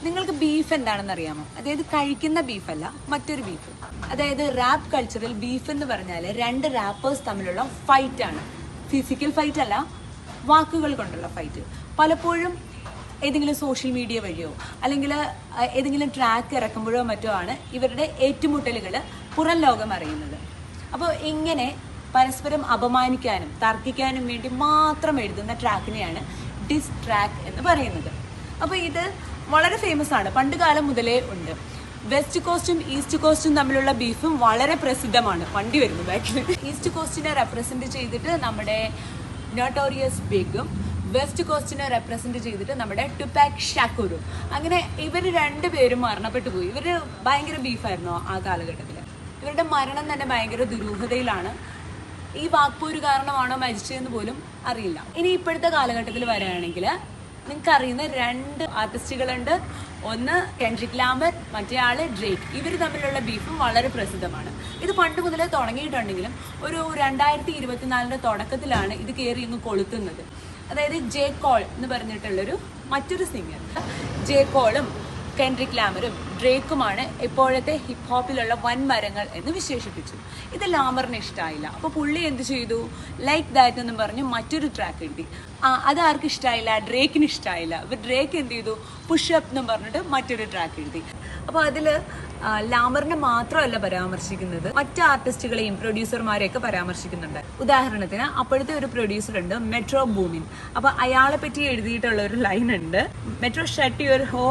നിങ്ങൾക്ക് ബീഫ് എന്താണെന്ന് അറിയാമോ? അതായത് കഴിക്കുന്ന ബീഫല്ല, മറ്റൊരു ബീഫ്. അതായത് റാപ്പ് കൾച്ചറിൽ ബീഫ് എന്ന് പറഞ്ഞാൽ രണ്ട് റാപ്പേഴ്സ് തമ്മിലുള്ള ഫൈറ്റ് ആണ്. ഫിസിക്കൽ ഫൈറ്റ് അല്ല, വാക്കുകൾ കൊണ്ടുള്ള ഫൈറ്റ്. പലപ്പോഴും ഏതെങ്കിലും സോഷ്യൽ മീഡിയ വഴിയോ അല്ലെങ്കിൽ ഏതെങ്കിലും ട്രാക്ക് ഇറക്കുമ്പോഴോ മറ്റോ ആണ് ഇവരുടെ ഏറ്റുമുട്ടലുകൾ പുറം ലോകം അറിയുന്നത്. അപ്പോൾ ഇങ്ങനെ പരസ്പരം അപമാനിക്കാനും തർക്കിക്കാനും വേണ്ടി മാത്രം എഴുതുന്ന ട്രാക്കിനെയാണ് ഡിസ് ട്രാക്ക് എന്ന് പറയുന്നത്. അപ്പോൾ ഇത് വളരെ ഫേമസ് ആണ്, പണ്ട് കാലം മുതലേ ഉണ്ട്. വെസ്റ്റ് കോസ്റ്റും ഈസ്റ്റ് കോസ്റ്റും തമ്മിലുള്ള ബീഫും വളരെ പ്രസിദ്ധമാണ്. വണ്ടി വരുന്നു ബാക്കിൽ. ഈസ്റ്റ് കോസ്റ്റിനെ റെപ്രസെന്റ് ചെയ്തിട്ട് നമ്മുടെ നോട്ടോറിയസ് ബിഗും വെസ്റ്റ് കോസ്റ്റിനെ റെപ്രസെന്റ് ചെയ്തിട്ട് നമ്മുടെ ടുപാക് ഷാക്കൂറും. അങ്ങനെ ഇവർ രണ്ടുപേരും മരണപ്പെട്ടു പോയി. ഇവർ ഭയങ്കര ബീഫായിരുന്നു ആ കാലഘട്ടത്തിൽ. ഇവരുടെ മരണം തന്നെ ഭയങ്കര ദുരൂഹതയിലാണ്. ഈ വാക്പോര് കാരണമാണോ മരിച്ചതെന്ന് പോലും അറിയില്ല. ഇനി ഇപ്പോഴത്തെ കാലഘട്ടത്തിൽ വരികയാണെങ്കിൽ നിങ്ങൾക്ക് അറിയുന്ന രണ്ട് ആർട്ടിസ്റ്റുകളുണ്ട്. ഒന്ന് കെൻഡ്രിക് ലാമർ, മറ്റേ ആള് ഡ്രേക്ക്. ഇവർ തമ്മിലുള്ള ബീഫും വളരെ പ്രസിദ്ധമാണ്. ഇത് പണ്ട് മുതലേ തുടങ്ങിയിട്ടുണ്ടെങ്കിലും ഒരു 2024 തുടക്കത്തിലാണ് ഇത് കയറി ഇങ്ങ് കൊളുത്തുന്നത്. അതായത് ജെ കോൾ എന്ന് പറഞ്ഞിട്ടുള്ളൊരു മറ്റൊരു സിംഗർ. ജെ കോളും കെൻഡ്രിക് ലാമറും ഡ്രേക്കുമാണ് ഇപ്പോഴത്തെ ഹിപ്പ് ഹോപ്പിലുള്ള വൻമരങ്ങൾ എന്ന് വിശേഷിപ്പിച്ചു. ഇത് ലാമറിന് ഇഷ്ടമായില്ല. അപ്പോൾ പുള്ളി എന്ത് ചെയ്തു? ലൈക്ക് ദാറ്റ് എന്നും പറഞ്ഞ് മറ്റൊരു ട്രാക്ക് എഴുതി. അത് ആർക്കും ഇഷ്ടമായില്ല, ഡ്രേക്കിന് ഇഷ്ടമായില്ല. അപ്പോൾ ഡ്രേക്ക് എന്ത് ചെയ്തു? പുഷപ്പ് എന്നും പറഞ്ഞിട്ട് മറ്റൊരു ട്രാക്ക് എഴുതി. അപ്പോൾ അതിൽ ലാമറിനെ മാത്രമല്ല പരാമർശിക്കുന്നത്, മറ്റ് ആർട്ടിസ്റ്റുകളെയും പ്രൊഡ്യൂസർമാരെയൊക്കെ പരാമർശിക്കുന്നുണ്ട്. ഉദാഹരണത്തിന് അപ്പോഴത്തെ ഒരു പ്രൊഡ്യൂസർ ഉണ്ട്, മെട്രോ ബൂമിൻ. അപ്പോൾ അയാളെ പറ്റി എഴുതിയിട്ടുള്ള ഒരു ലൈൻ ഉണ്ട്, മെട്രോ ഷട്ട് യുവർ ഹോ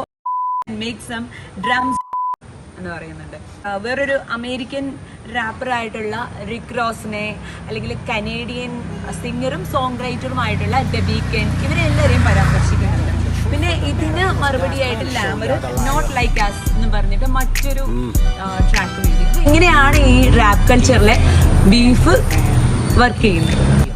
മേക്ക് സം ഡ്രംസ് എന്ന് പറയുന്നുണ്ട്. വേറൊരു അമേരിക്കൻ റാപ്പറായിട്ടുള്ള റിക് റോസിനെ, അല്ലെങ്കിൽ കനേഡിയൻ സിംഗറും സോങ് റൈറ്ററുമായിട്ടുള്ള ദ വീക്കെൻഡ്, ഇവരെല്ലാവരെയും പരാമർശിക്കുന്നുണ്ട്. പിന്നെ ഇതിന് മറുപടിയായിട്ട് ലാമർ നോട്ട് ലൈക്ക് അസ് എന്ന് പറഞ്ഞിട്ട് മറ്റൊരു ട്രാക്ക് എഴുതി. ഇങ്ങനെയാണ് ഈ റാപ്പ് കൾച്ചറിലെ ബീഫ് വർക്ക് ചെയ്യുന്നത്.